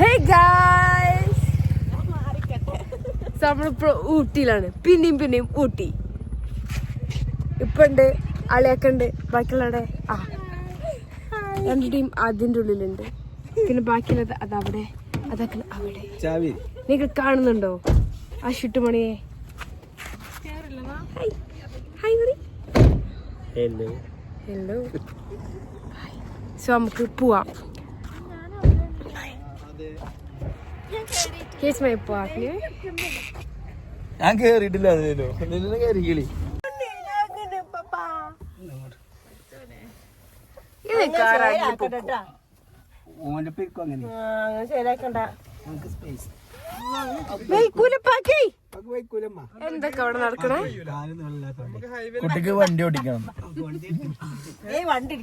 Hey guys! നമ്മളിപ്പോ ഊട്ടിയിലാണ്. പിന്നെയും ഊട്ടി. ഇപ്പൊ ഉണ്ട്, അളിയൊക്കെ ഉണ്ട്, ബാക്കിയുള്ളവിടെ രണ്ട് ടീം അതിന്റെ ഉള്ളിലുണ്ട്. പിന്നെ ബാക്കിയുള്ളത് അതവിടെ, അതൊക്കെ അവിടെ. നിങ്ങൾ കാണുന്നുണ്ടോ ആ ഷുട്ടുമണിയെ? ഹലോ. സോ നമുക്ക് പോവാം. Here's my partner. ഞാൻ കേറിയിട്ടില്ല. നിന്നെ കയറിക്കിളി. എന്തൊക്കെ അവിടെ നടക്കണേ? കുട്ടിക്ക് വണ്ടി ഓടിക്കണം. വണ്ടി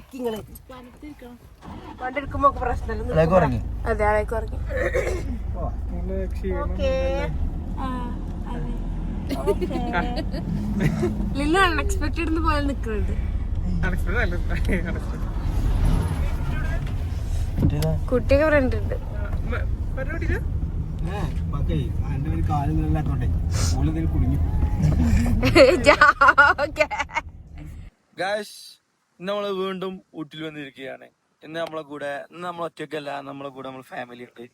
എടുക്കുമ്പോ പ്രശ്നം. അതെ, അതൊക്കെ ഉറങ്ങി. ലില്ലു അൺഎക്സ്പെക്ടഡ് പോലെ നിക്കുന്നുണ്ട്. കുട്ടിയൊക്കെ ഫ്രണ്ട് ഉണ്ട്. നമ്മള് വീണ്ടും ഊട്ടിൽ വന്നിരിക്കുകയാണ്. ഇന്ന് നമ്മളെ കൂടെ, നമ്മൾ ഒറ്റയ്ക്കല്ല, നമ്മളെ കൂടെ നമ്മളെ ഫാമിലി ഉണ്ട്.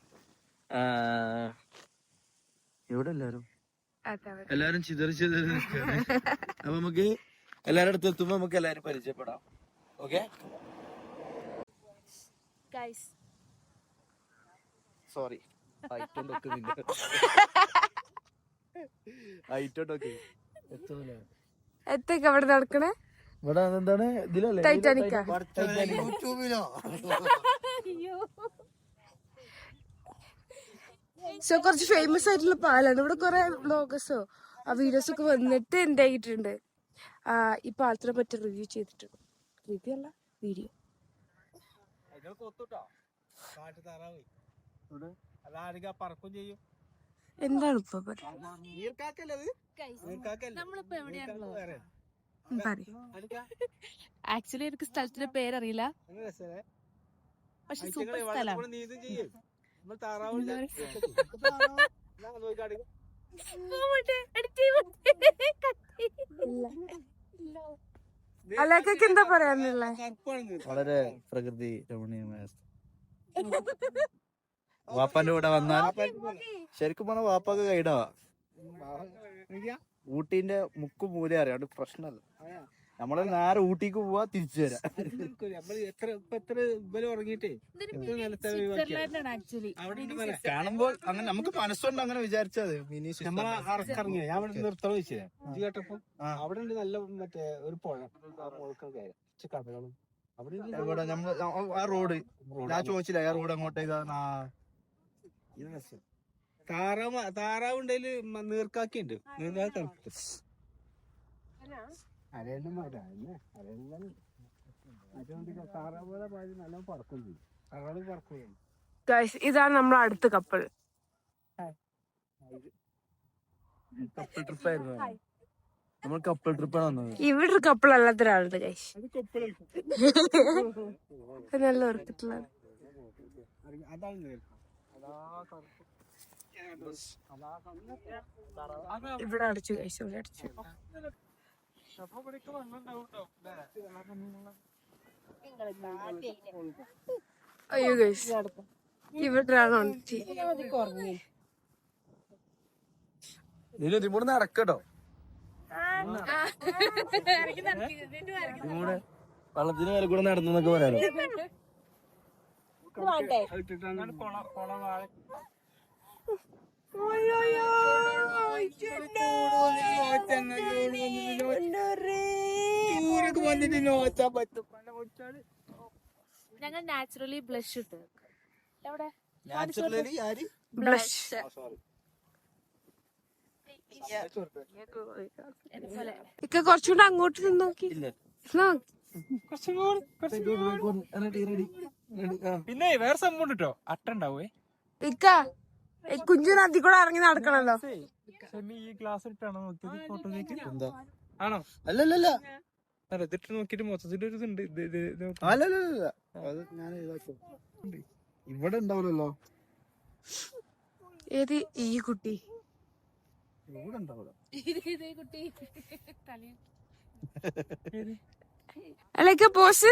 എവിടെ എല്ലാരും ചിതറി നിൽക്കുകയാണ്. അപ്പൊ നമുക്ക് എല്ലാരുടെ അടുത്ത് എത്തുമ്പോ നമുക്ക് എല്ലാരും പരിചയപ്പെടാം. Okay, sorry. എത്തൊക്കെ അവിടെ നടക്കണേ? ഇവിടെ എന്താണ് ഇതിലല്ലേ? ടൈറ്റാനിക്കാ. സോ കുറച്ച് ഫേമസ് ആയിട്ടുള്ള പാലാണ്. ഇവിടെ കുറെ വ്ലോഗേഴ്സോ വീഡിയോസ് ഒക്കെ വന്നിട്ട് ഉണ്ടായിട്ടുണ്ട്. ഈ പാലത്തിനെ പറ്റി റിവ്യൂ ചെയ്തിട്ടുണ്ട്. റിവ്യൂ അല്ല, വീഡിയോ. എന്താണ് ഇപ്പൊ ആക്ച്വലി എനിക്ക് സ്ഥലത്തിന്റെ പേരറിയില്ല, പക്ഷെ സൂപ്പർ സ്ഥലമാണ്. അലക്കൊക്കെ എന്താ പറയാനുള്ള? വളരെ പ്രകൃതി രമണീയമായ വാപ്പാന്റെ കൂടെ വന്നാൽ ശരിക്കും പറഞ്ഞ വാപ്പൊക്കെ ഗൈഡാവാ. ഊട്ടീന്റെ മുക്കും മൂല അറിയാണ്ട് പ്രശ്നമല്ല. നമ്മള് നേരെ ഊട്ടിക്ക് പോവാ, തിരിച്ചു വരാം. കാണുമ്പോൾ അങ്ങനെ നമുക്ക് മനസ്സുകൊണ്ട് അങ്ങനെ വിചാരിച്ചത്. കേട്ടപ്പോ അവിടെ നല്ല മറ്റേ ഒരു പുഴ കഥകളും ഇവിടെ നമ്മള് ആ റോഡ് ഞാൻ ചോദിച്ചില്ല, ആ റോഡ് അങ്ങോട്ടേക്കാണ്. താറാവ് ഉണ്ടെങ്കില് നീർക്കാക്കിണ്ട്. ഇതാണ് നമ്മളെ അടുത്ത കപ്പിൾ. കപ്പിൾ ട്രിപ്പായിരുന്നു. നമ്മൾ കപ്പിൾ ട്രിപ്പാണ് വന്നത്. ഇവിടെ ഒരു കപ്പിൾ അല്ലാത്ത ഒരാളുണ്ട് ഗൈസ്. നല്ല ഉറക്കത്തിലുള്ള ഇവിടെ അടിച്ചു ഗൈസ്, ഇവിടെ അടിച്ചു. അയ്യോ ഗൈസ്, ഇവിടെ ഒരാളാണ്. ഇവിടെ നടക്കട്ടോ, വള്ളത്തിന് മേലെ കൂടെ നടന്നൊക്കെ പറയാലോ. ഞങ്ങൾ നാച്ചുറലി ബ്ലഷ് ഇട്ട്. ബ്ലഷ് ഇക്ക കുറച്ചുകൂടെ അങ്ങോട്ട് നിന്ന് നോക്കി. പിന്നെ വേറെ സംഭവം കേട്ടോ, അട്ടുണ്ടാവേ ഇക്ക കുഞ്ചുന് അതിൽ കൂടെ ഇറങ്ങി നടക്കണല്ലോ. ഈ ഗ്ലാസ് ഇട്ടാണോ നോക്കിയത് ഫോട്ടോയിലേക്ക്? എന്താ? ആണോ? അല്ലല്ല, ഇതിട്ട് നോക്കിട്ട് മൊത്തത്തിൽ ഒരു ഇതുണ്ട്. അല്ലല്ല, അത് ഞാൻ ഇവിടെ ഉണ്ടാവില്ലല്ലോ. ഏത് ഈ കുട്ടി? കുട്ടി അല്ലേക്ക് പോസ്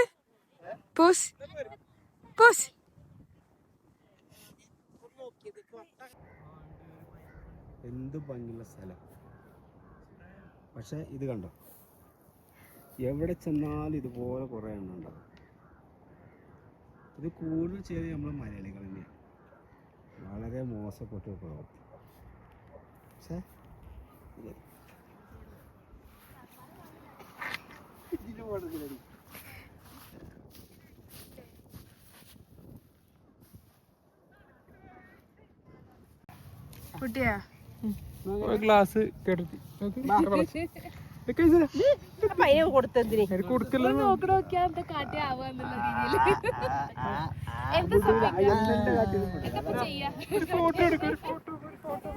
പോസ് പോസ്. എന്ത് ഭംഗിയുള്ള സ്ഥലം. പക്ഷെ ഇത് കണ്ടോ, എവിടെ ചെന്നാലും ഇതുപോലെ കുറേ എണ്ണം ഉണ്ടാവും. ഇത് കൂടുതൽ ചെയ്ത് നമ്മൾ മലയാളികൾ തന്നെയാണ്. വളരെ മോശപ്പെട്ട പ്രവർത്തി. പക്ഷേ കുട്ടിയാ ഗ്ലാസ് കേട്ടി കൊടുക്കല്ലോ. നോക്കിയാ എന്താ കാട്ടി ആവാന്നുള്ള രീതിയില് എന്താ ചെയ്യാ? ഫോട്ടോ എടുക്കും, ഒരു ഫോട്ടോ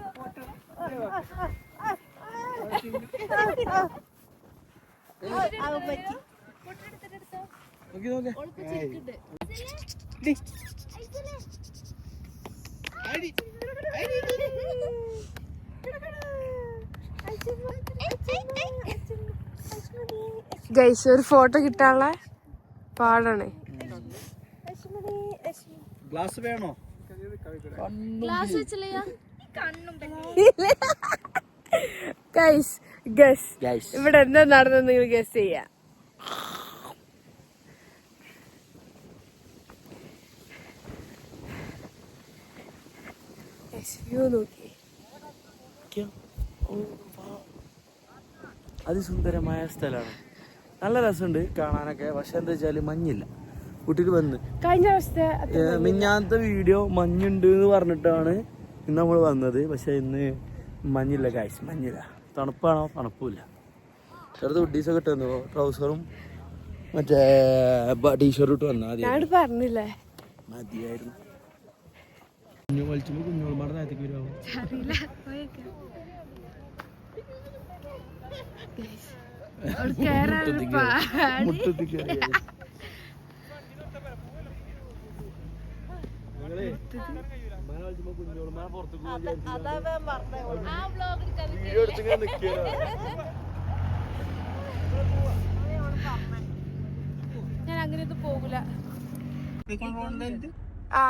ഗൈസ് ഒരു ഫോട്ടോ കിട്ടാനുള്ള പാടാണ്. ഗ്ലാസ് വേണോ? ഗ്ലാസ് വെച്ചില്ല ഗൈസ് ഗസ് ഇവിടെ എന്താ നടന്നത് നിങ്ങൾ ഗസ് ചെയ്യാ. വ്യൂ നോക്കി. അതിസുന്ദരമായ സ്ഥലമാണ്. നല്ല രസമുണ്ട് കാണാനൊക്കെ. പക്ഷെ എന്താ വെച്ചാല് മഞ്ഞില്ല. കുട്ടിക്ക് വന്ന് കഴിഞ്ഞ വർഷത്തെ മിഞ്ഞാന്നത്തെ വീഡിയോ മഞ്ഞുണ്ട് എന്ന് പറഞ്ഞിട്ടാണ് ഇന്ന് നമ്മൾ വന്നത്. പക്ഷെ ഇന്ന് മഞ്ഞില്ല ഗൈസ്, മഞ്ഞില്ല. തണുപ്പാണോ? തണുപ്പില്ല. ചെറുത് ഉഡീസൊക്കെ ഇട്ട് വന്നു, ട്രൗസറും മറ്റേ ടീഷർട്ടും ഇട്ട് വന്നു. ഞാൻ പറഞ്ഞില്ലേ മതിയായിരുന്നു. കുഞ്ഞു വലിച്ചുമ്പോ കുഞ്ഞോൾമാരുടെ നേരത്തേക്ക് വരുമോ? മുട്ടത്തി കയറി ഞാൻ അങ്ങനെയൊന്നും പോകൂല. ആ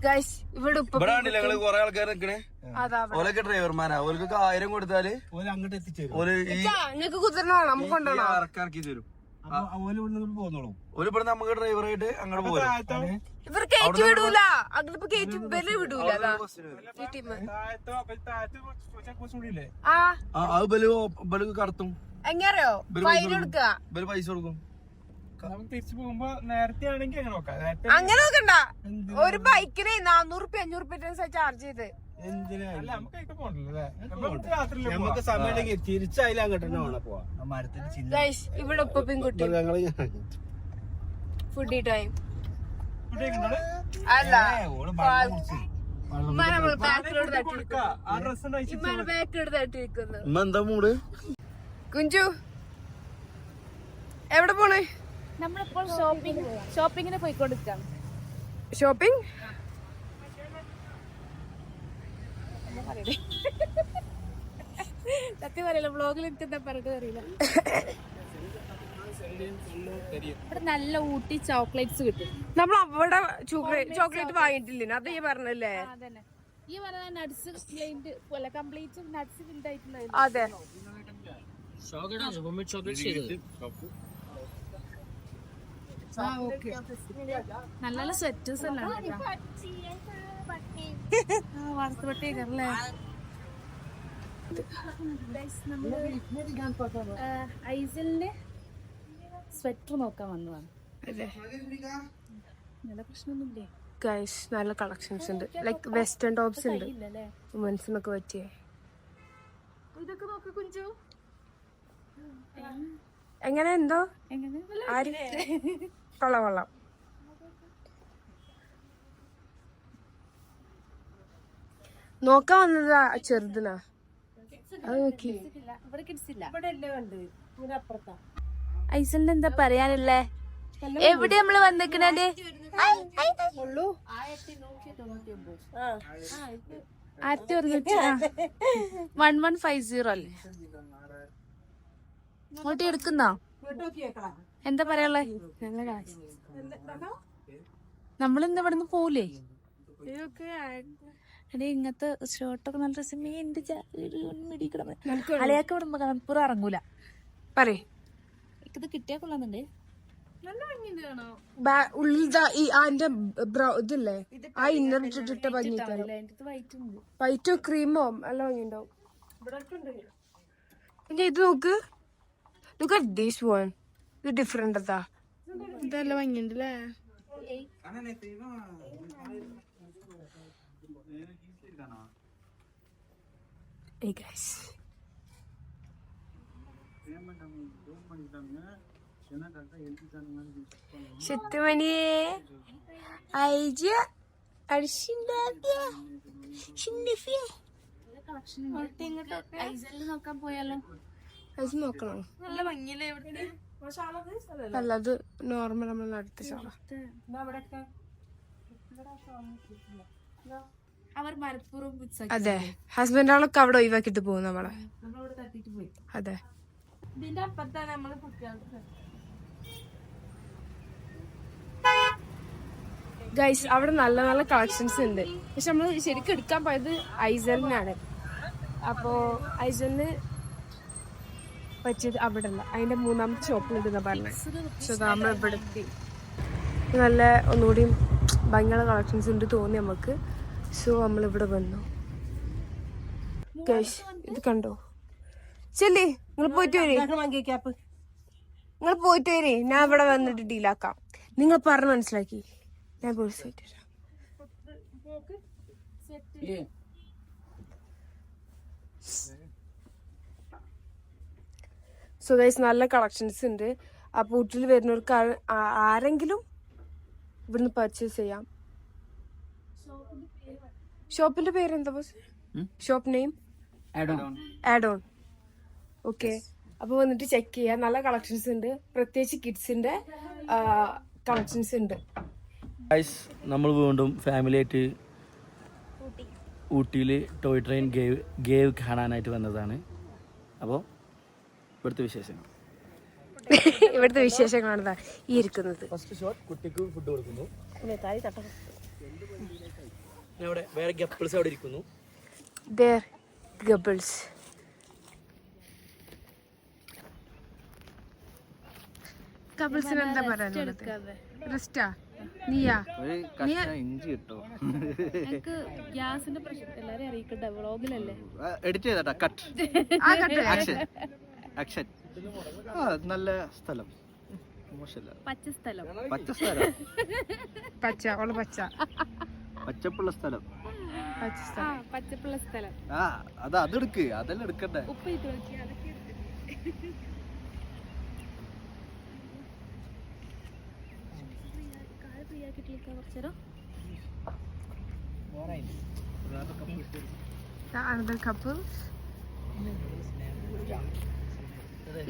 ഗൈസ് ഇവിടെ ഉപ്പ ഇവിടെ കണ്ടില്ല ഞങ്ങള് കൊറേ ആൾക്കാർ നിക്കണേ. അതാ ഓലൊക്കെ ഡ്രൈവർമാരാ. ഓൽക്കൊക്കെ 1000 കൊടുത്താല് അങ്ങോട്ട് എത്തിച്ചേരും. ഓല് ഈ നിങ്ങക്ക് കുതിരണോ നമുക്ക് കൊണ്ടുപോകണോ? ഇറക്കി തരും. പോന്നോളൂ. ഓല് ഇവിടെ നമുക്ക് ഡ്രൈവറായിട്ട് അങ്ങോട്ട് പോകും. ഇവർ കയറ്റി വിടൂല. അങ്ങനെ കയറ്റി ബല് വിടൂല. അതാ ഈ ടീം അത് ബല് കടത്തും. എങ്ങനെയോ ഫൈൻ കൊടുക്കുക. ബല് പൈസ കൊടുക്കും. തിരിച്ചു പോകുമ്പോ നേരത്തെ ആണെങ്കിൽ അങ്ങനെ നോക്കാം. അങ്ങനെ നോക്കണ്ട. ഒരു ബൈക്കിന് 400-500 ചാർജ് ചെയ്ത് അല്ല നമുക്ക് ഇപ്പൊ പോകണ്ടല്ലോ നമുക്ക് സമയം തിരിച്ചായാലും അങ്ങോട്ട് തന്നെ വേണം പോവാ. ഗൈസ് ഇവിടെ ഉപ്പ പെൺകുട്ടി ഫുഡി ടൈം അല്ല ബാക്കിലോട്ട് തട്ടിയിരിക്കുന്നു. എന്താ മൂട്? കുഞ്ചു എവിടെ പോണേ? നമ്മളിപ്പോൾ ഷോപ്പിങ്ങിന് പോയിക്കൊണ്ടിരിക്കാണ്. ഷോപ്പിംഗ് സത്യം പറയല, വ്ളോഗിൽ എനിക്ക് എന്താ പറഞ്ഞിട്ട് അറിയില്ല. ഇവിടെ നല്ല ഊട്ടി ചോക്ലേറ്റ്സ് കിട്ടും. നമ്മൾ അവിടെ ചോക്ലേറ്റ് വാങ്ങിയിട്ടില്ലേ? അത് ഈ പറഞ്ഞല്ലേ? അതന്നെ ഈ പറഞ്ഞ നട്സ് കംപ്ലീറ്റ് നട്സ് ഫിൽഡ് ആയിട്ടുള്ള. അതെ നല്ല നല്ല സ്വെറ്റേഴ്സ് എല്ലാം വാർത്തപ്പെട്ടേക്കല്ലേ. ഐസലിന്റെ സ്വെറ്റർ നോക്കാൻ വന്നതാണ്. നല്ല പ്രശ്നമൊന്നുമില്ലേ ഗൈസ്? നല്ല കളക്ഷൻസ് ഉണ്ട്. ലൈക്ക് വെസ്റ്റേൺ ടോപ്സ് ഉണ്ട് വുമൻസിനൊക്കെ പറ്റിയേ. ഇതൊക്കെ നോക്ക് കുഞ്ചു. എങ്ങനെ എന്തോ എങ്ങനെ ആര് കൊള്ളാം. നോക്കാൻ വന്നതാ ചെറുതിനാ. അത് നോക്കി. ഐസലിന് എന്താ പറയാനല്ലേ? എവിടെ നമ്മള് വന്നിക്കണേ? 1150 അല്ലേ? ഇങ്ങോട്ട് എടുക്കുന്നോ? എന്താ പറയാ? നമ്മളിന്ന് ഇവിടുന്ന് പോലേ? എടേ ഇങ്ങനത്തെ ഷർട്ടൊക്കെ നല്ല രസം. അലയാക്ക് ഇവിടെ മലപ്പുറം ഇറങ്ങൂല. പറയേ ഇത് കിട്ടിയാ കൊള്ളാന്നുണ്ട്. ഉള്ളിൽ അതിന്റെ ഇതില്ലേ ആ ഇന്നർ ഇട്ടിട്ട് ഭംഗിട്ടാണ്. വൈറ്റോ ക്രീമോ നല്ല ഭംഗിണ്ടാവും. പിന്നെ ഇത് നോക്ക്. Look at this one. ഇത് ഡിഫറെന്റ് അതാ. ഇതെല്ലാം ഭംഗിയുണ്ടല്ലേ? Hey guys. ശുദ്ധമണിയേ ഐജ അടിച്ചുണ്ടാക്കിയ നോക്കാൻ പോയാലോ? അത് നോക്കണം. നല്ല ഭംഗിയില്ലേ? അല്ല അത് നോർമൽ നമ്മൾ അടുത്ത ശാല. അവർ മലപ്പുറം അതെ, ഹസ്ബൻഡാളൊക്കെ അവിടെ ഒഴിവാക്കിട്ട് പോകും നമ്മളെ. അതെ, ഇതിന്റെ അപ്പത്താണ് നമ്മള് കുട്ടികൾക്ക്. ഗൈസ് അവിടെ നല്ല നല്ല കളക്ഷൻസ് ഉണ്ട്. പക്ഷെ നമ്മള് ശരിക്കും എടുക്കാൻ പോയത് ഐസലിനാണ്. അപ്പോ ഐസലിന് പറ്റിയത് അവിടെ അല്ല, അതിന്റെ മൂന്നാമത്തെ ഷോപ്പിലുണ്ടെന്നാ പറഞ്ഞത്. പക്ഷെ നമ്മൾ ഇവിടെ എത്തി. നല്ല ഒന്നുകൂടി ഭയങ്കര കളക്ഷൻസ് ഉണ്ട് തോന്നി നമുക്ക്. സോ നമ്മളിവിടെ വന്നു. ഗൈസ് ഇത് കണ്ടോ? ചെല്ലി നിങ്ങൾ പോയിട്ട് വരേ, നിങ്ങൾ പോയിട്ട് വരേ. ഞാൻ ഇവിടെ വന്നിട്ട് ഡീലാക്കാം. നിങ്ങൾ പറഞ്ഞ് മനസ്സിലാക്കി. ഞാൻ പോയി സെറ്റ് ചെയ്യാം. സോ ഗൈസ് നല്ല കളക്ഷൻസ് ഉണ്ട്. അപ്പോൾ വീട്ടിൽ വരുന്നവർക്ക് ആരെങ്കിലും ഇവിടുന്ന് പർച്ചേസ് ചെയ്യാം. ഷോപ്പിന്റെ പേര് എന്താ boss? Shop name add on. Okay, അപ്പൊ വന്നിട്ട് ചെക്ക് ചെയ്യാം. നല്ല കളക്ഷൻസ് ഉണ്ട്, പ്രത്യേകിച്ച് കിഡ്സിന്റെ കളക്ഷൻസ് ഉണ്ട്. നമ്മൾ വീണ്ടും ഫാമിലി ആയിട്ട് ഊട്ടിയിൽ ടോയ് ട്രെയിൻ ഗേവ് കാണാനായിട്ട് വന്നതാണ്. അപ്പോൾ ഇവിടുത്തെ വിശേഷങ്ങൾ ഇവിടുത്തെ വിശേഷങ്ങളാണ് ഈ ഇരിക്കുന്നത്. ഫസ്റ്റ് ഷോട്ട് കുട്ടിക്ക് ഫുഡ് കൊടുക്കുന്നു. അവിടെ വേറെ ഗപ്പിൾസ് അവിടെ ഇരിക്കുന്നു. ഗബിൾസ് കപ്പിൾസിന് എന്താ പറയാനുള്ളത്? റിസ്റ്റാ നീയാ ഇഞ്ചി കിട്ടോ? എനിക്ക് ഗ്യാസിന്റെ പ്രശ്നം എല്ലാരും അറിയിക്കട്ടെ, വ്ളോഗിലല്ലേ? എഡിറ്റ് ചെയ്തട്ടാ. Cut action. നല്ല സ്ഥലം, മോശമല്ല. പച്ച സ്ഥലം, പച്ച സ്ഥലം, പച്ച ഓള് പച്ച പച്ചപ്പുള്ള സ്ഥലം, പച്ചപ്പുള്ള സ്ഥലം. അതെടുക്ക്, അതെല്ലാം എടുക്കണ്ടേ? ഉപ്പ് ഇട്ട് നോക്കി അതൊക്കെ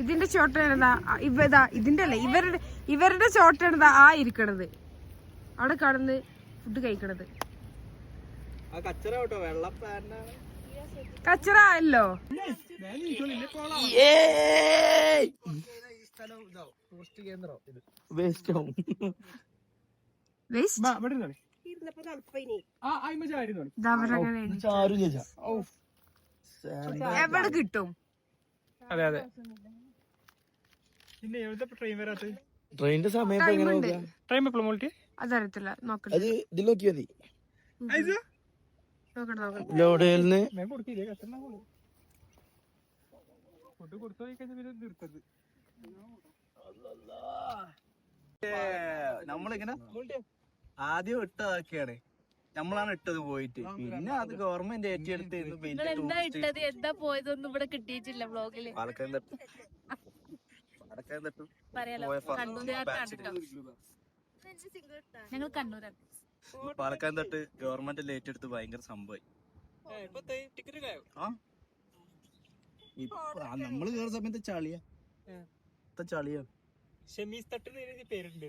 ഇതിന്റെ ചോട്ടാണതാ. ഇതിന്റെ അല്ലേ, ഇവരുടെ ചോട്ടാണതാ ആ ഇരിക്കണത്. അവിടെ കടന്ന് ഫുഡ് കഴിക്കണത്. കച്ചറ അല്ലോ. എവിടെ കിട്ടും? അതെ അതെ. പിന്നെ എവിടുത്തെ ട്രെയിൻ വരാത്ത? ട്രെയിനിന്റെ സമയത്ത് എങ്ങനെ ട്രെയിൻ എപ്പോഴും മോൾട്ടി അതറിയത്തില്ല. നോക്കട്ടെ, അത് ഇതിൽ നോക്കിയാ മതി. നോക്കട്ടെ. ലോഡേലിന് കൊടുക്കില്ലേ? കത്തണ ഫുഡ് കൊടുത്തു പോയി കഴിഞ്ഞാൽ പിന്നെ നിർത്തത്. നമ്മളിങ്ങനെ ആദ്യം ഇട്ടതൊക്കെയാണ്, നമ്മളാണ് ഇട്ടത് പോയിട്ട്. പിന്നെ അത് ഗവൺമെന്റ് ഏറ്റെടുത്ത് എന്താ ഇട്ടത്, എന്താ പോയതൊന്നും ഇവിടെ കിട്ടിയിട്ടില്ല വ്ളോഗില്. പറയാലോ, ഞങ്ങൾ കണ്ണൂരാണ്. പാലക്കാട് തൊട്ട് ഗവൺമെന്റ് ഏറ്റെടുത്ത് ഭയങ്കര സംഭവമായി. നമ്മള് കേറുന്ന സമയത്ത് ചളിയാ. ഷമീസ് തട്ട് പേരുണ്ട്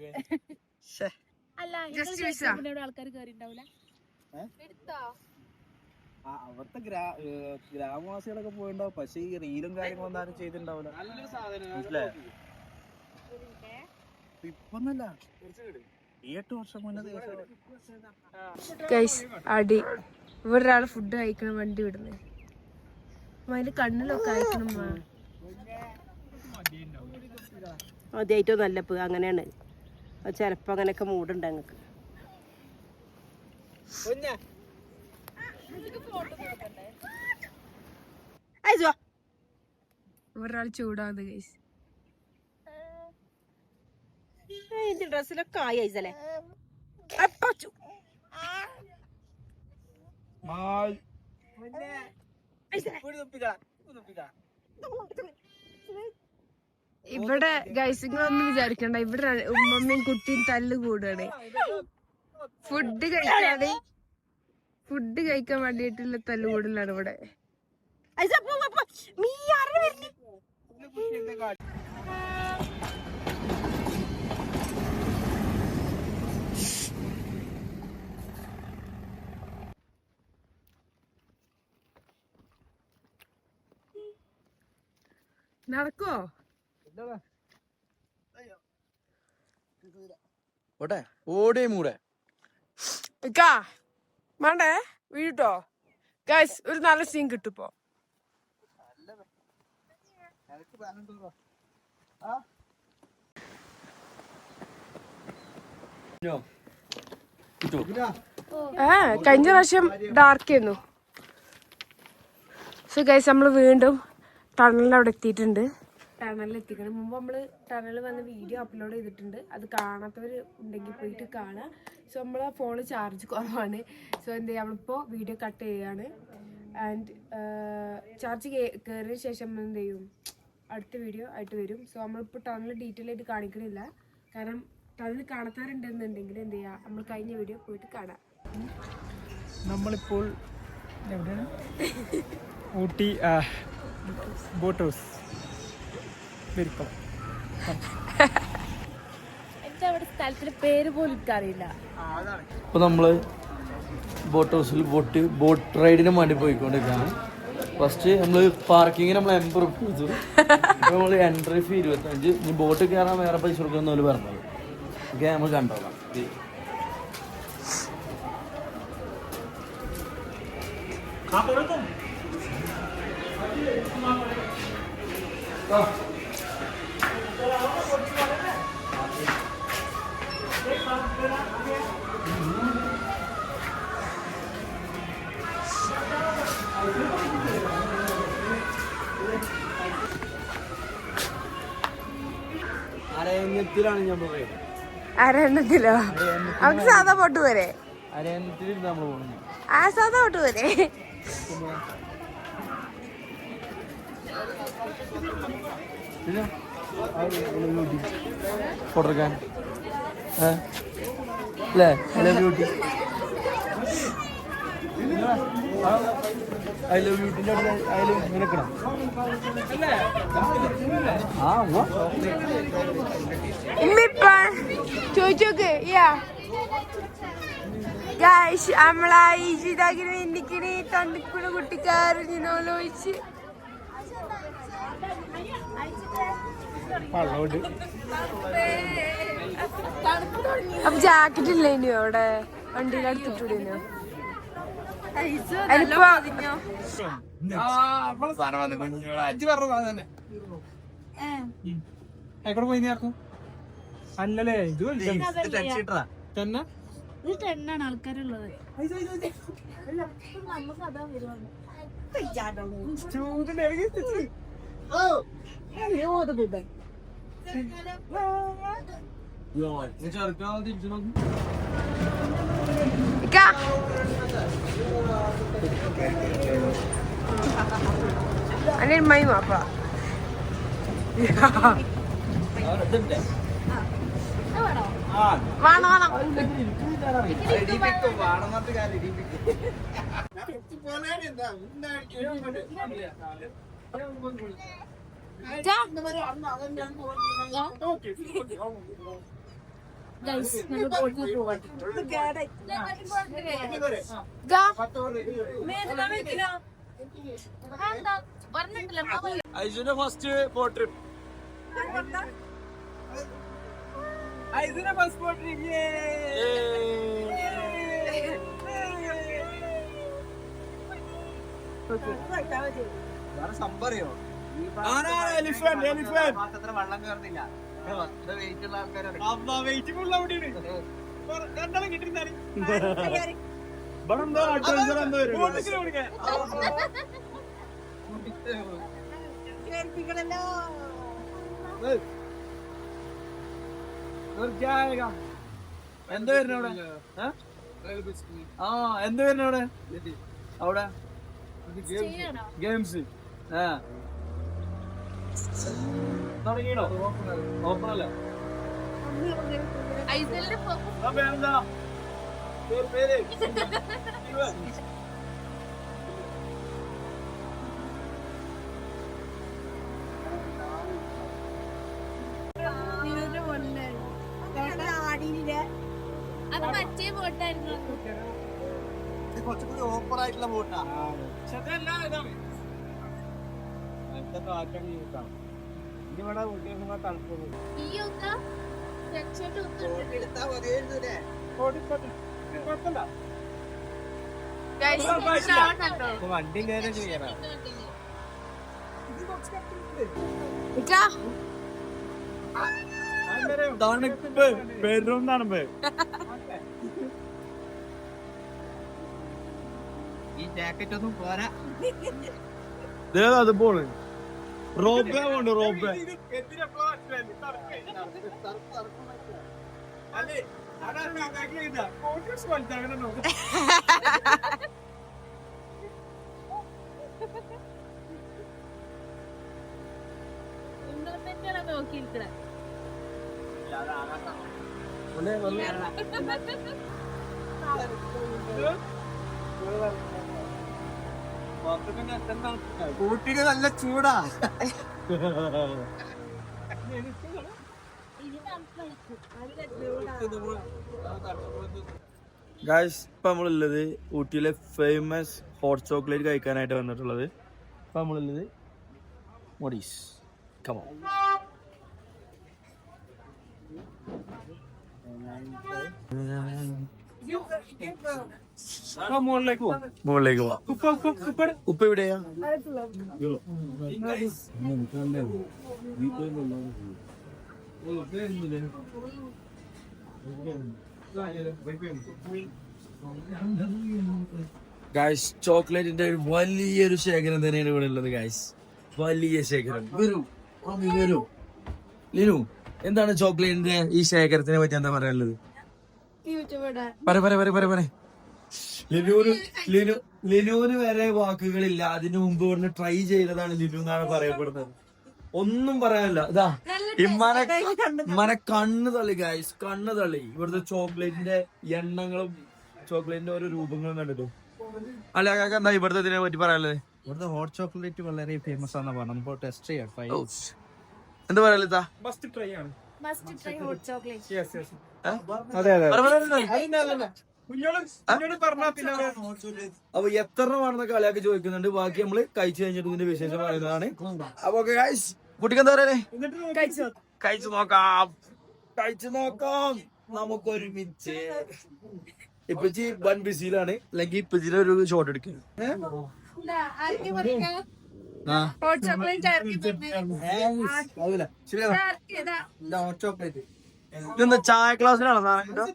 അല്ല Just നിങ്ങൾ visa. ഇവിടെ ആൾക്കാർ കയറി ഉണ്ടാവില്ല എടുത്തോ അവിടുത്തെ ഗ്രാമവാസികളൊക്കെ പോയിണ്ടാവും. പക്ഷെ ഈ റീലും കാര്യങ്ങളൊന്നും ആരും ചെയ്തിട്ടുണ്ടാവില്ല. മനസ്സിലായോ? ഇപ്പൊന്നല്ല, 8 വർഷം മുന്നേ ഗൈസ് അടി ഇവിടെ ഒരാള് ഫുഡ് കഴിക്കണം വണ്ടി വിടുന്നത് അതിന്റെ കണ്ണിലൊക്കെ അയക്കണം ആദ്യമായിട്ടോ നല്ലപ്പോ അങ്ങനെയാണ്. ചിലപ്പോ അങ്ങനെയൊക്കെ മൂടുണ്ട് ഞങ്ങൾക്ക്. ഒരാൾ ചൂടാവുന്നത് ഗൈസ്. ഡ്രസ്സിലൊക്കെ ആയി ഐസല്ലേ. ഇവിടെ ഗൈസ് നിങ്ങളൊന്നും വിചാരിക്കണ്ട, ഇവിടെ ഉമ്മമ്മയും കുട്ടിയും തല്ല് കൂടാണ്. ഫുഡ് കഴിക്കാൻ വേണ്ടിയിട്ടുള്ള തല്ല് കൂടുതലാണ് ഇവിടെ. നടക്കോ ഓട്ടെ ഓടേ മൂടെ വേണ്ടേ വീട്ടോ ഗൈസ്. ഒരു നല്ല സീൻ കിട്ടുപ്പോ. കഴിഞ്ഞ പ്രാവശ്യം ഡാർക്ക് ആയിരുന്നു. സോ ഗൈസ് നമ്മൾ വീണ്ടും ടണലിൽ അവിടെ എത്തിയിട്ടുണ്ട്. ടണലിൽ എത്തിക്കണം. മുമ്പ് നമ്മൾ ടണലിൽ വന്ന് വീഡിയോ അപ്ലോഡ് ചെയ്തിട്ടുണ്ട്. അത് കാണാത്തവർ ഉണ്ടെങ്കിൽ പോയിട്ട് കാണാം. സോ നമ്മളെ ഫോണിൽ ചാർജ് കുറവാണ്. സോ എന്ത് ചെയ്യാം, നമ്മളിപ്പോൾ വീഡിയോ കട്ട് ചെയ്യുകയാണ്. ആൻഡ് ചാർജ് കയറിയ ശേഷം എന്ത് ചെയ്യും, അടുത്ത വീഡിയോ ആയിട്ട് വരും. സോ നമ്മളിപ്പോൾ ടണൽ ഡീറ്റെയിൽ ആയിട്ട് കാണിക്കണില്ല, കാരണം ടണൽ കാണാത്തവരുണ്ടെന്നുണ്ടെങ്കിൽ എന്ത് ചെയ്യുക, നമ്മൾ കഴിഞ്ഞ വീഡിയോ പോയിട്ട് കാണാം. നമ്മളിപ്പോൾ എവിടെയാണ്? Ooty boat house. എന്റെ അവിടെ സ്ഥലത്തിന്റെ പേര് പോലും എനിക്കറിയില്ല. ഇപ്പൊ നമ്മള് ബോട്ട് ഹൗസിൽ ബോട്ട് റൈഡിന് വേണ്ടി പോയിക്കൊണ്ടിരിക്കുകയാണ്. ഫസ്റ്റ് നമ്മള് പാർക്കിങ്ങിന് നമ്മൾ 80 റുപ്യ വെച്ചു. ഇപ്പൊ നമ്മള് എൻട്രി ഫീ 25. ഇനി ബോട്ട് കയറാൻ വേറെ പൈസ കൊടുക്കുന്ന പറഞ്ഞത്. ഓക്കെ, നമ്മൾ കണ്ടോളാം. അരയന്നത്തിലാണ് ഞാൻ പറയുന്നത്. അരണ്ണത്തിലോ? നമുക്ക് സാധാ ബോട്ട് പോരെ? അരയന്നത്തിൽ നമ്മൾ പോകുന്നത്. ആ സാധാ ബോട്ട് പോരെ? ഫോട്ടോക്കാൻ അല്ലേ? I love beauty. I love ബ്യൂട്ടിന്റെ അടുത്ത് ഐ ലവ് നിൽക്കണം. ചോദിച്ചോക്ക് നമ്മളെ ഇതാക്കിന് എനിക്കിന് തണ്ടിക്കുള്ള കുട്ടിക്കാരനോലോചിച്ച് അപ്പൊ ജാക്കറ്റ് ഇല്ലേനോ അവിടെ വണ്ടിയിൽ അടുത്തിട്ടൂടേനോ? എവിടെ പോയി നേർക്കും അല്ലല്ലേ? ഇത് തന്നെ ആൾക്കാരുള്ളത് അനിൽ മൈ മാപ്പ വേണം ഐസുവിന്റെ ഫസ്റ്റ് ബോട്ട് ട്രിപ്പ്. സംഭറിയോ എലിഫന്റ് എലിഫന്റ് അത്ര വെള്ളം കയറുന്നില്ല വെയിറ്റ് ഉള്ള ആൾക്കാരാണ് എന്താ വരുന്ന അവിടെ? ആ എന്താ വരുന്ന അവിടെ? അവിടെ ഗെയിംസ് തുടങ്ങിയോ? ഓപ്പൺ അല്ല. പേരെന്താ? പേര് അത് മറ്റേ ബോട്ടായിരുന്നു. കുറച്ചുകൂടി ഓപ്പൺ ആയിട്ടുള്ള ബോട്ടാ. ഈ ഒന്ന് രക്ഷോട്ട് വണ്ടി കയറി ചെയ്യണം. ബെഡ്റൂം തണുപ്പ്. ഈ ജാക്കറ്റ് ഒന്നും പോരാ. അത് പോണ് റോബേ പോണ്ട് റോബേ. നോക്കിയിരിക്കണേ ഊട്ടിക്ക് നല്ല ചൂടാ. ഗായ്സ് ഇപ്പൊ നമ്മളുള്ളത് ഊട്ടിയിലെ ഫേമസ് ഹോട്ട് ചോക്ലേറ്റ് കഴിക്കാനായിട്ട് വന്നിട്ടുള്ളത്. ഇപ്പൊ നമ്മളുള്ളത് മോഡീസ്. കമോ മുകളിലേക്ക് പോവാം. ഉപ്പ എവിടെയാ? ഗായ്സ് ചോക്ലേറ്റിന്റെ വലിയൊരു ശേഖരം തന്നെയാണ് ഇവിടെ ഉള്ളത് ഗായ്സ്. വലിയ ശേഖരം. വരൂ ലിനു, എന്താണ് ചോക്ലേറ്റിന്റെ ഈ ശേഖരത്തിനെ പറ്റി എന്താ പറയാനുള്ളത്? പറ. ലിനുവിന് വരെ വാക്കുകളില്ല. അതിനു മുമ്പ് ഇവിടുന്ന് ട്രൈ ചെയ്തതാണ് ലിനു എന്നാണ് പറയപ്പെടുന്നത്. ഒന്നും പറയാനില്ല. ഇതാ ഇമ്മനെ കണ്ണ് തള്ളി ഗായ്സ്, കണ്ണ് തള്ളി. ഇവിടുത്തെ ചോക്ലേറ്റിന്റെ എണ്ണങ്ങളും ചോക്ലേറ്റിന്റെ ഓരോ രൂപങ്ങളും കണ്ടിട്ടു. അല്ല കാക്ക എന്താ ഇവിടുത്തെ ഇതിനെ പറ്റി പറയാനുള്ളത്? ഇവിടുത്തെ ഹോട്ട് ചോക്ലേറ്റ് വളരെ ഫേമസ് ആണെന്ന് പറഞ്ഞു. നമുക്ക് ടെസ്റ്റ് ചെയ്യാം. എന്താ പറയാ? മസ്റ്റ് ട്രൈ ആണ്. Must try hot chocolate. അപ്പൊ എത്ര വേണമെന്ന കളിയാക്കി ചോദിക്കുന്നുണ്ട്. ബാക്കി നമ്മള് കഴിച്ചു കഴിഞ്ഞിട്ട് ഇതിന്റെ വിശേഷം പറയുന്നതാണ്. അപ്പൊ കുട്ടിക്ക് എന്താ പറയണേ? കഴിച്ചു നോക്കാം നമുക്ക് ഒരുമിച്ച്. ഇപ്പച്ചി വൻ ബിസിയിലാണ്. അല്ലെങ്കിൽ ഇപ്പച്ചിന്റെ ഒരു ഷോട്ട് എടുക്കുക. ഹോട്ട് ചോക്ലേറ്റ് ഇതെന്താ ചായ ക്ലാസ്സിലാണോ സാധനം?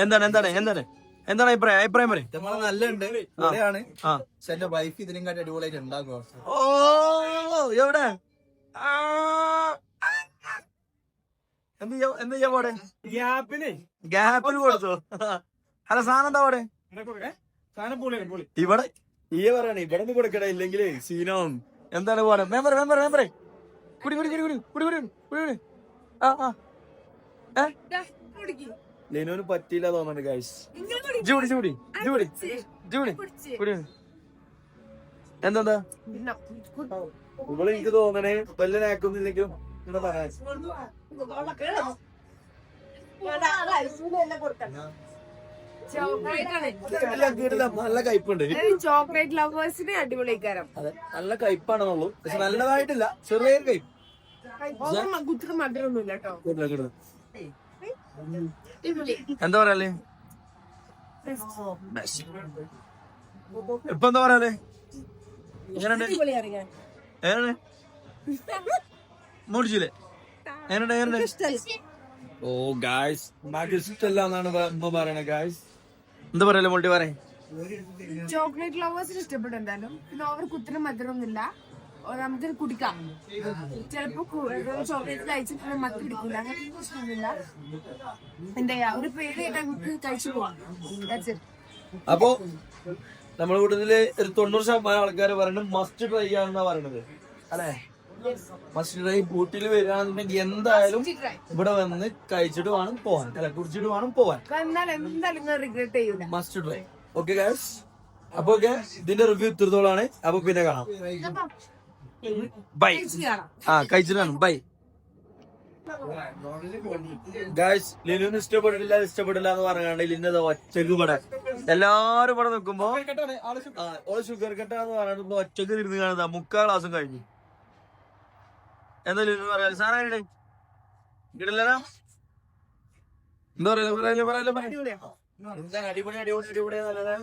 എന്താണ് അഭിപ്രായം പറയും? നല്ലുണ്ട്. ഇവിടെയാണ് എന്റെ വൈഫ് ഇതിനും കാട്ടി അടിപൊളിയായിട്ട് ഉണ്ടാകും. ഓ എവിടെ എന്ത് ചെയ്യാൻ പാടെ? ഗ്യാപ്പിൽ കൊടുത്തോ? അല്ല സാധനം എന്താ പാടെ? ഇവിടെ ഈ പറയണേ ഇവിടെ നിന്ന് കൊടുക്കണേ, ഇല്ലെങ്കിലേ സീനോം. എന്താണ് പാടെ? മെമ്പറേ കുടി ലിനുവിന് പറ്റിയില്ല തോന്നുന്നുണ്ട് ഗൈസ്. എന്താ ഇവിടെ എനിക്ക് തോന്നണേ വല്ല നാക്കൊന്നില്ലെങ്കിലും ഇങ്ങനെ പറയാൻ നല്ല കയ്പുണ്ട്. ചോക്ലേറ്റ് ലവേഴ്സിന് അടിപൊളി കാരം. അതെ, നല്ല കയ്പാണെന്നുള്ളൂ. പക്ഷെ നല്ലതായിട്ടില്ല, ചെറിയ കയ്പ്. കുത്തിക്ക് മധുരമൊന്നുമില്ല കേട്ടോ. എന്താ പറയാല്ലേ ഇപ്പൊ എന്താ പറയാല്ലേ എങ്ങനെയുണ്ട്? എങ്ങനെ മുടിച്ചില്ലേ? എങ്ങനെയുണ്ട്? ഓ ഗായ്സ് ഇഷ്ടല്ല എന്നാണ് പറയണേ. ഗായ്സ് എന്താ പറയല്ലേ മോൾട്ടി പറയേ? ചോക്ലേറ്റ് ലവേഴ്സിന് ഇഷ്ടപ്പെടും എന്തായാലും. പിന്നെ ഓവർ കുത്തിന് മധുരമൊന്നുമില്ല, നമുക്ക് കുടിക്കാം. ചിലപ്പോ ചോക്ലേറ്റ് കഴിച്ചിട്ട് മത്ത് പിടിക്കില്ല, അങ്ങനെ പ്രശ്നമൊന്നുമില്ല. എന്താ ചെയ്യാ, ഒരു പേര് കേട്ടാ നമുക്ക് കഴിച്ചു പോവാം. അപ്പൊ നമ്മുടെ കൂട്ടത്തില് ഒരു 90% ആൾക്കാർ പറയുന്നത് മസ്റ്റ് ട്രൈ ആണെന്നാ പറയണത് അല്ലെ? Must try. ഊട്ടിയിൽ വരികയാണെന്നുണ്ടെങ്കിൽ എന്തായാലും ഇവിടെ വന്ന് കഴിച്ചിട്ട് വേണം പോവാൻ, അല്ല കുടിച്ചിട്ട് വേണം പോവാൻ. എന്തായാലും റിഗ്രറ്റ് ചെയ്യൂല. Must try. ഓക്കെ ഗൈസ്, അപ്പൊ ഇതിന്റെ റിവ്യൂ ഇത്രത്തോളാണ്. അപ്പൊ പിന്നെ കാണാം. ബൈ. കഴിച്ചിട്ടാണ് ബൈ ഗൈസ്. ലിനുവിന് ഇഷ്ടപ്പെട്ടില്ല എന്ന് പറഞ്ഞാണ്ട് ലിന്നത് ഒറ്റക്ക് ഇവിടെ എല്ലാരും ഇവിടെ നിൽക്കുമ്പോ ഓള് ഷുഗർ കട്ടാന്ന് പറഞ്ഞിട്ട് ഒറ്റക്ക് ഇരുന്ന് കാണുന്ന 3/4 ക്ലാസ്സും കഴിഞ്ഞു. എന്താ ലിനു പറയാ? സാധനം ഇടില്ല. എന്താ പറയാ? അടിപൊളി നല്ലതാ.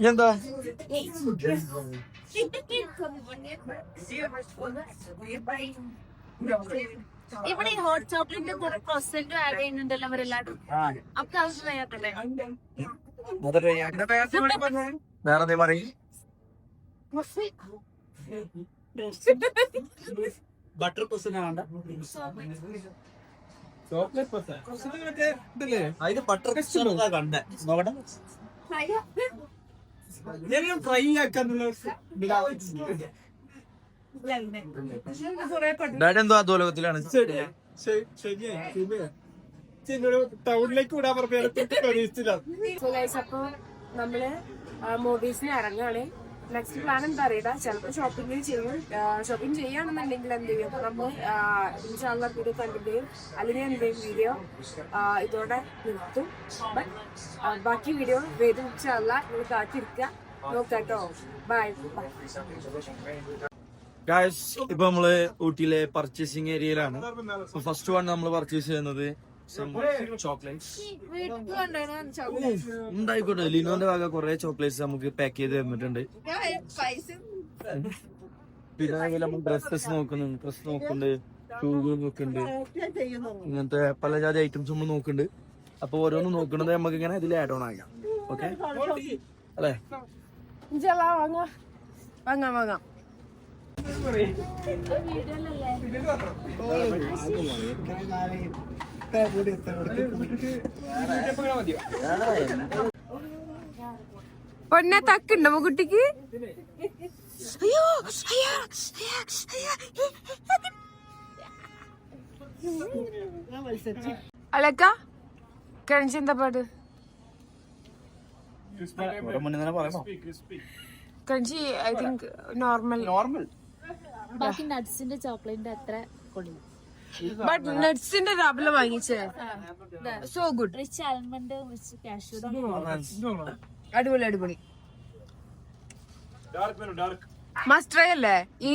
എന്താ ഇവിടെ ഹോട്ട് ചോക്ലേറ്റ് കുറെ പെർസെന്റും ആഡ് ചെയ്യുന്നുണ്ടല്ലോ അവരെല്ലാരും. അപ്പൊ വേറെ പറയും. ബട്ടർ പെർസെന്റ് ചോക്ലേറ്റ് അതിന് ബട്ടർ കണ്ടേ നോക്കട്ടെ. ഫ്രൈ ആക്കാന്നുള്ള ഡാഡി എന്തോ അധോലോകത്തിലാണ്. ടൗണിലേക്ക് വിടാൻ പറഞ്ഞ അപ്പൊ നമ്മള് മൂവീസിന് ഇറങ്ങാണ്. നെക്സ്റ്റ് പ്ലാൻ എന്താ അറിയണ്ട, ചിലപ്പോൾ ഷോപ്പിംഗ് ചെയ്യുകയാണെന്നുണ്ടെങ്കിൽ എന്ത് ചെയ്യും, നമ്മൾ ഇൻഷാള്ള വീഡിയോ കണ്ടിട്ട് അല്ലെങ്കിൽ എന്തെങ്കിലും വീഡിയോ ഇതോടെ നിർത്തും. ബട്ട് ബാക്കി വീഡിയോ വരും ഇൻഷാള്ള. നിങ്ങൾ കാത്തിരിക്കുക, നോക്കാട്ടോ. ബൈ. ഗായ്സ്, ഇപ്പൊ നമ്മള് ഊട്ടിയിലെ പർച്ചേസിങ് ഏരിയയിലാണ്. ഫസ്റ്റ് വൺ നമ്മൾ പർച്ചേസ് ചെയ്യുന്നത് ചോക്ലേറ്റ്സ്. ഉണ്ടായിക്കോട്ടെ, ലിനോന്റെ ഭാഗം കുറെ ചോക്ലേറ്റ്സ് നമുക്ക് പാക്ക് ചെയ്ത് തന്നിട്ടുണ്ട്. പിന്നെ നമ്മൾ ഡ്രസ്സസ് നോക്കുന്നുണ്ട്, ഡ്രസ് നോക്കുന്നുണ്ട്, ഷൂസ് നോക്കുന്നുണ്ട്, ഇങ്ങനത്തെ പല ജാതി ഐറ്റംസ് നമ്മൾ നോക്കുന്നുണ്ട്. അപ്പൊ ഓരോന്നും നോക്കുന്നത് നമുക്ക് ഇങ്ങനെ ഇതിൽ ആഡ് ഓൺ ആക്കാം. ഓക്കെ അല്ലേ? വാങ്ങാം. പൊന്നെ തക്കുണ്ടോ കുട്ടിക്ക്? അയ്യോ അലക്ക കിണച്ചെന്താ പാട്? കഞ്ചി ഐ തിങ്ക് നോർമൽ. ബാക്കി നട്സിന്റെ ചോക്ലേറ്റിന്റെ അത്ര കൊള്ളില്ല. ബട്ട് നട്സിന്റെ രാവിലെ വാങ്ങിച്ചേ so good. Rich almond, rich cashew. അടിപൊളി. മസ്റ്റ് ട്രൈ അല്ലേ ഈ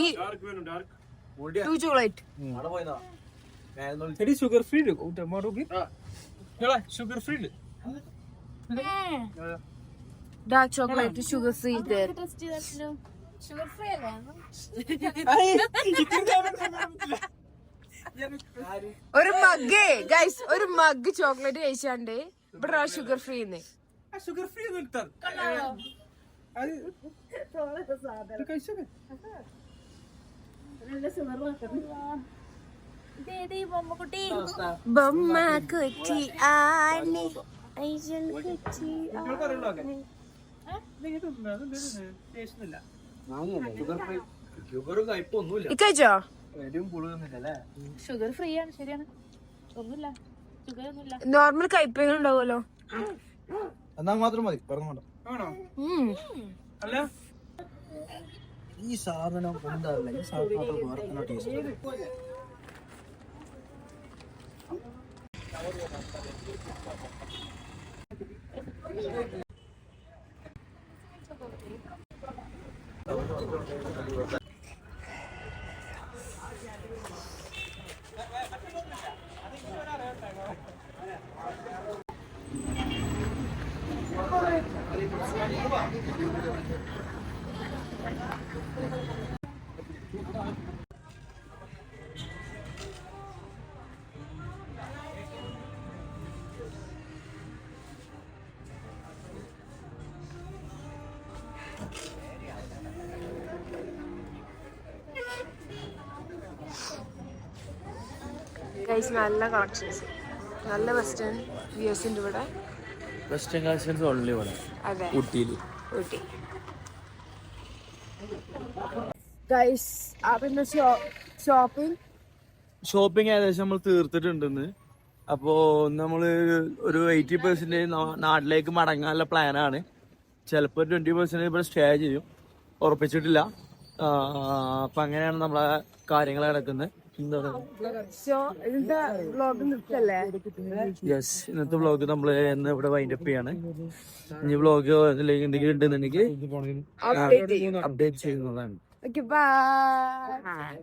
2 chocolate? Sugar free sugar free dark chocolate sugar free. Taste ചെയ്തിട്ടുണ്ടോ? ഷുഗർ ഫ്രീ അല്ലേ? ഒരു മഗ് ഗൈസ്, ഒരു മഗ് ചോക്ലേറ്റ് കഴിച്ചാണ്ട് ഇവിടെ ഷുഗർ ഫ്രീ. ഷുഗർ ഫ്രീ ബൊമ്മ കുറ്റി ആണി. ഷുഗറും കയ്പൊന്നുമില്ല. ഇക്കഴിച്ചോ? ഷുഗർ ഫ്രീ ആണ്, ശരിയാണ്. ഒന്നുമില്ല, ഷുഗർ ഒന്നുമില്ല. നോർമൽ കയ്പെങ്കിലും ഉണ്ടാവുമല്ലോ. എന്നാൽ മാത്രം മതി, പറഞ്ഞോണ്ടോ. ആണോ? ഉം. അല്ല ഈ സാധനം എന്താ ഈ സാധനം വേറെ ടേസ്റ്റ്. ഗൈസ് നല്ല കളക്ഷൻസ്, നല്ല വെസ്റ്റേൺ വ്യൂസ് ഉണ്ട് ഇവിടെ. വെസ്റ്റേൺ കളക്ഷൻസ് ഓൺലി ഇവിടെ അതെ, ഊട്ടിയിൽ. ഊട്ടി. ഗൈസ് പിന്നെ ഷോപ്പിംഗ് ഏകദേശം നമ്മൾ തീർത്തിട്ടുണ്ടെന്ന്. അപ്പോൾ നമ്മൾ ഒരു 80% നാട്ടിലേക്ക് മടങ്ങാനുള്ള പ്ലാനാണ്. ചിലപ്പോൾ 20% ഇവിടെ സ്റ്റേ ചെയ്യും, ഉറപ്പിച്ചിട്ടില്ല. അപ്പം അങ്ങനെയാണ് നമ്മളെ കാര്യങ്ങൾ കിടക്കുന്നത്. യെസ്, ഇന്നത്തെ വ്ളോഗ് നമ്മൾ ഇവിടെ വൈൻഡപ്പ് ചെയ്യാണ്. ഇനി വ്ളോഗ് എന്തെങ്കിലും ഉണ്ടെന്നുണ്ടെങ്കിൽ അപ്ഡേറ്റ് ചെയ്യുന്നതാണ്. Okay, bye.